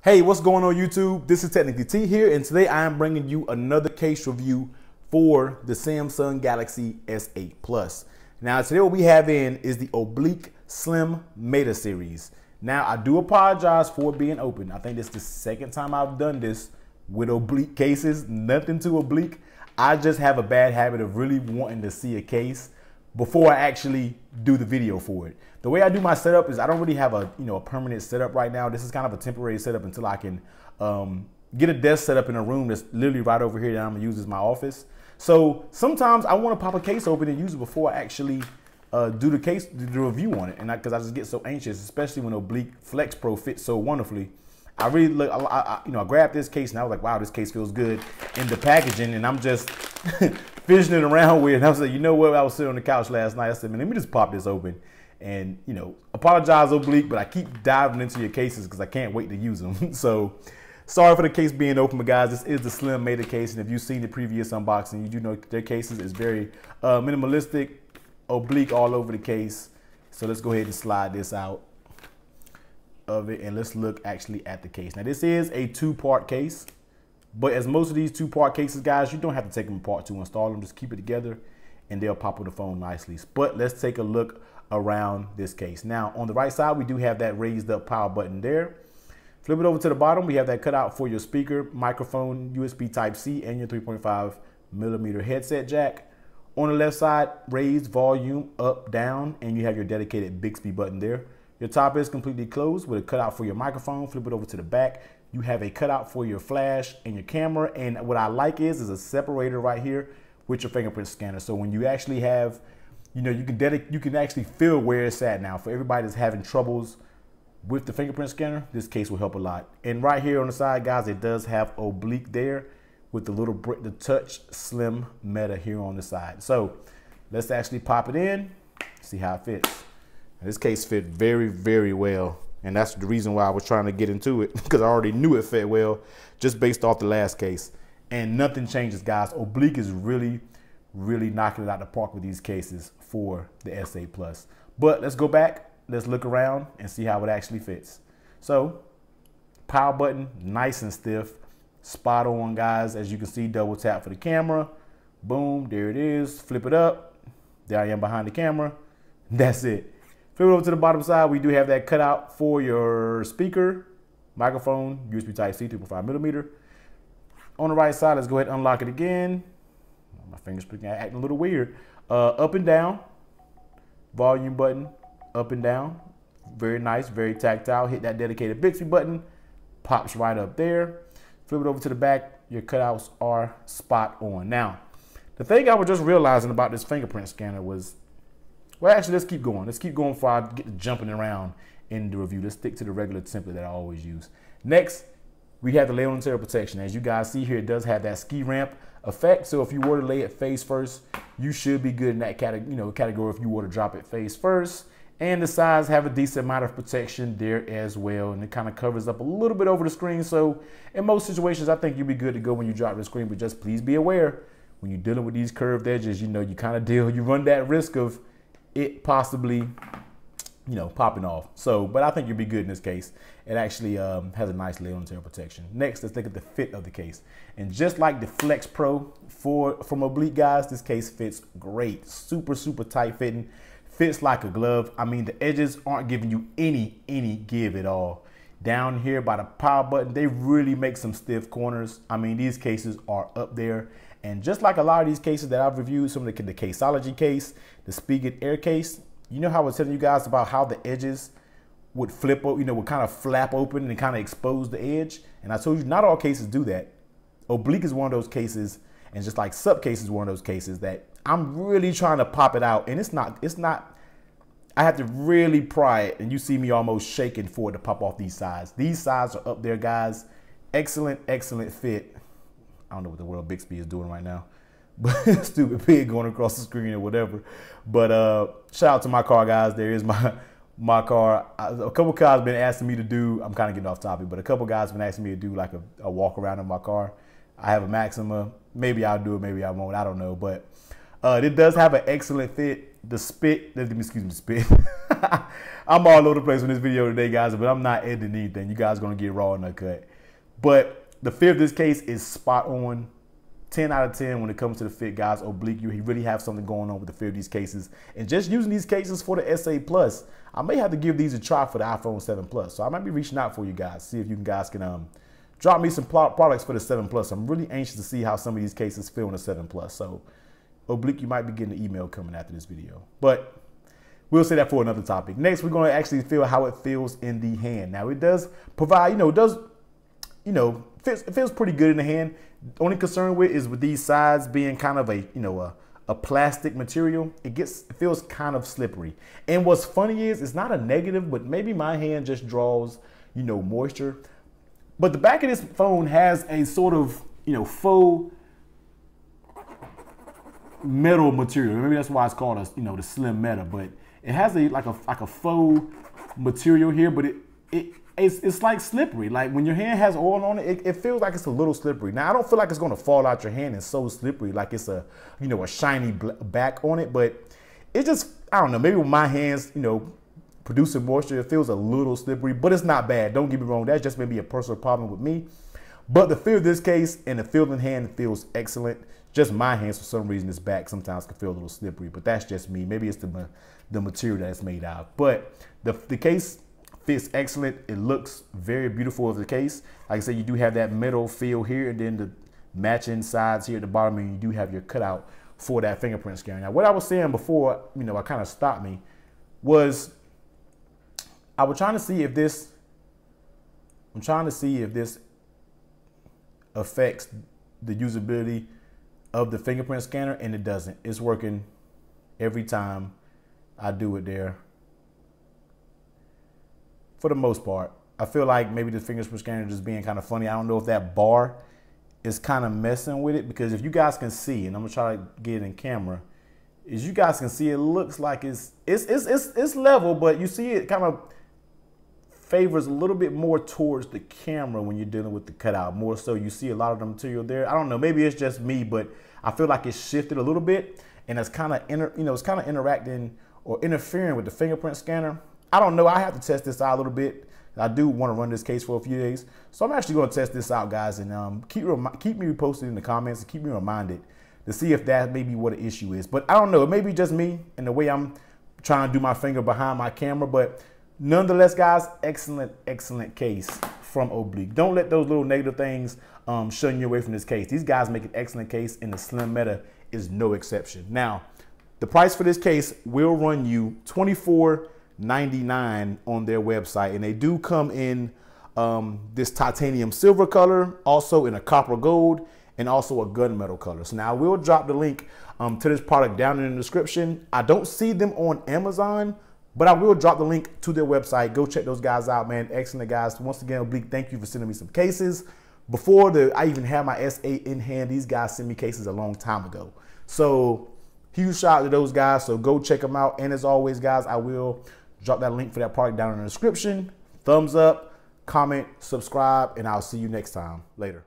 Hey, what's going on YouTube? This is Technically T here, and today I am bringing you another case review for the Samsung Galaxy S8 Plus. Now today what we have in is the Obliq Slim Meta series. Now I do apologize for it being open. I think this is the second time I've done this with Obliq cases. Nothing to Obliq. I just have a bad habit of really wanting to see a case before I actually do the video for it. The way I do my setup is I don't really have a permanent setup right now. This is kind of a temporary setup until I can get a desk set up in a room that's literally right over here that I'm gonna use as my office. So sometimes I want to pop a case open and use it before I actually do the review on it, and because I just get so anxious, especially when Obliq Flex Pro fits so wonderfully. I really look, I grabbed this case and I was like, wow, this case feels good in the packaging, and I'm just fidgeting around with it. And I was like, you know what? I was sitting on the couch last night. I said, man, let me just pop this open. And, apologize, Obliq, but I keep diving into your cases because I can't wait to use them. So sorry for the case being open, but guys, this is the Slim Meta case. And if you've seen the previous unboxing, you do know their cases is very minimalistic, Obliq all over the case. So let's go ahead and slide this out of it and let's look actually at the case. Now this is a two-part case, but as most of these two-part cases, guys, you don't have to take them apart to install them. Just keep it together and they'll pop on the phone nicely. But let's take a look around this case. Now on the right side, we do have that raised up power button there. Flip it over to the bottom, we have that cutout for your speaker, microphone, USB Type-C, and your 3.5mm headset jack. On the left side, raised volume up, down, and you have your dedicated Bixby button there. Your top is completely closed with a cutout for your microphone. Flip it over to the back. You have a cutout for your flash and your camera. And what I like is a separator right here with your fingerprint scanner. So when you actually have, you can actually feel where it's at now. For everybody that's having troubles with the fingerprint scanner, this case will help a lot. And right here on the side, guys, it does have Obliq there with the touch Slim Meta here on the side. So let's actually pop it in, see how it fits. This case fit very, very well, and that's the reason why I was trying to get into it, because I already knew it fit well just based off the last case. And nothing changes, guys. Obliq is really, really knocking it out the park with these cases for the S8 Plus. But let's go back, let's look around and see how it actually fits. So power button, nice and stiff, spot on, guys. As you can see, double tap for the camera. Boom, there it is. Flip it up. There I am behind the camera. That's it. Flip it over to the bottom side, we do have that cutout for your speaker, microphone, USB Type-C, 3.5mm. On the right side, let's go ahead and unlock it again. My fingers acting a little weird. Up and down, volume button, up and down. Very nice, very tactile. Hit that dedicated Bixby button, pops right up there. Flip it over to the back, your cutouts are spot on. Now, the thing I was just realizing about this fingerprint scanner was, well, actually, let's keep going. Let's keep going before I get to jumping around in the review. Let's stick to the regular template that I always use. Next, we have the lay on tail protection. As you guys see here, it does have that ski ramp effect. So if you were to lay it face first, you should be good in that category if you were to drop it face first. And the sides have a decent amount of protection there as well. And it kind of covers up a little bit over the screen. So in most situations, I think you'll be good to go when you drop the screen. But just please be aware, when you're dealing with these curved edges, you run that risk of it possibly, popping off. So, but I think you'll be good in this case. It actually has a nice lay on tail protection. Next, let's look at the fit of the case. And just like the Flex Pro from Obliq, guys, this case fits great. Super, super tight fitting. Fits like a glove. I mean, the edges aren't giving you any give at all. Down here by the power button, they really make some stiff corners. I mean, these cases are up there. And just like a lot of these cases that I've reviewed, some of the Caseology case, the Spigot Air case, you know how I was telling you guys about how the edges would flip, would kind of flap open and kind of expose the edge. And I told you not all cases do that. Obliq is one of those cases, and just like Subcase is one of those cases that I'm really trying to pop it out. And it's not, I have to really pry it. And you see me almost shaking for it to pop off these sides. These sides are up there, guys. Excellent, excellent fit. I don't know what the world Bixby is doing right now, but stupid pig going across the screen or whatever. But shout out to my car, guys. There is my car. A couple guys been asking me to do, I'm kind of getting off topic, but a couple guys been asking me to do like a walk around in my car. I have a Maxima. Maybe I'll do it, maybe I won't. I don't know. But it does have an excellent fit. the spit, excuse me, spit. I'm all over the place in this video today, guys, but I'm not editing anything. You guys are going to get raw and uncut. But the fit of this case is spot on. 10 out of 10 when it comes to the fit, guys. Obliq, you really have something going on with the fit of these cases. And just using these cases for the SA Plus, I may have to give these a try for the iPhone 7 Plus. So I might be reaching out for you guys, see if you guys can drop me some products for the 7 Plus. I'm really anxious to see how some of these cases feel in the 7 Plus. So Obliq, you might be getting an email coming after this video. But we'll say that for another topic. Next, we're going to actually feel how it feels in the hand. Now, it does provide, it feels pretty good in the hand. The only concern is with these sides being kind of a plastic material. It feels kind of slippery. And what's funny is it's not a negative, but maybe my hand just draws, moisture. But the back of this phone has a sort of, faux metal material. Maybe that's why it's called the slim metal. But it has like a faux material here, but it's like slippery. Like when your hand has oil on it, it feels like it's a little slippery. Now I don't feel like it's gonna fall out your hand and so slippery, like it's a shiny back on it. But it just, I don't know, maybe with my hands, producing moisture, it feels a little slippery, but it's not bad. Don't get me wrong, that's just maybe a personal problem with me. But the feel of this case and the feel in the hand feels excellent. Just my hands, for some reason, this back sometimes can feel a little slippery, but that's just me. Maybe it's the material that it's made out of. But the case fits excellent. It looks very beautiful as a case. Like I said, you do have that metal feel here, and then the matching sides here at the bottom, and you do have your cutout for that fingerprint scanner. Now, what I was saying before, I kind of stopped me, was I was trying to see if this, affects the usability of the fingerprint scanner, and it doesn't. It's working every time I do it there. For the most part, I feel like maybe the fingerprint scanner is just being kind of funny. I don't know if that bar is kind of messing with it, because if you guys can see, and I'm gonna try to get it in camera, as you guys can see, it looks like it's level, but you see it kind of favors a little bit more towards the camera when you're dealing with the cutout. More so, you see a lot of the material there. I don't know, maybe it's just me, but I feel like it's shifted a little bit, and it's kind of it's kind of interacting or interfering with the fingerprint scanner. I don't know. I have to test this out a little bit. I do want to run this case for a few days, so I'm actually going to test this out, guys, and keep me posted in the comments and keep me reminded to see if that may be what the issue is. But I don't know. It may be just me and the way I'm trying to do my finger behind my camera, but nonetheless, guys, excellent case from Obliq. Don't let those little negative things shun you away from this case. These guys make an excellent case, and the Slim Meta is no exception. Now, the price for this case will run you $24.99 on their website, and they do come in this titanium silver color, also in a copper gold, and also a gunmetal color. So now I will drop the link to this product down in the description. I don't see them on Amazon, but I will drop the link to their website. Go check those guys out, man. Excellent guys. Once again, Obliq, thank you for sending me some cases. Before I even had my S8 in hand, these guys sent me cases a long time ago. So huge shout out to those guys. So go check them out. And as always, guys, I will drop that link for that product down in the description. Thumbs up, comment, subscribe, and I'll see you next time. Later.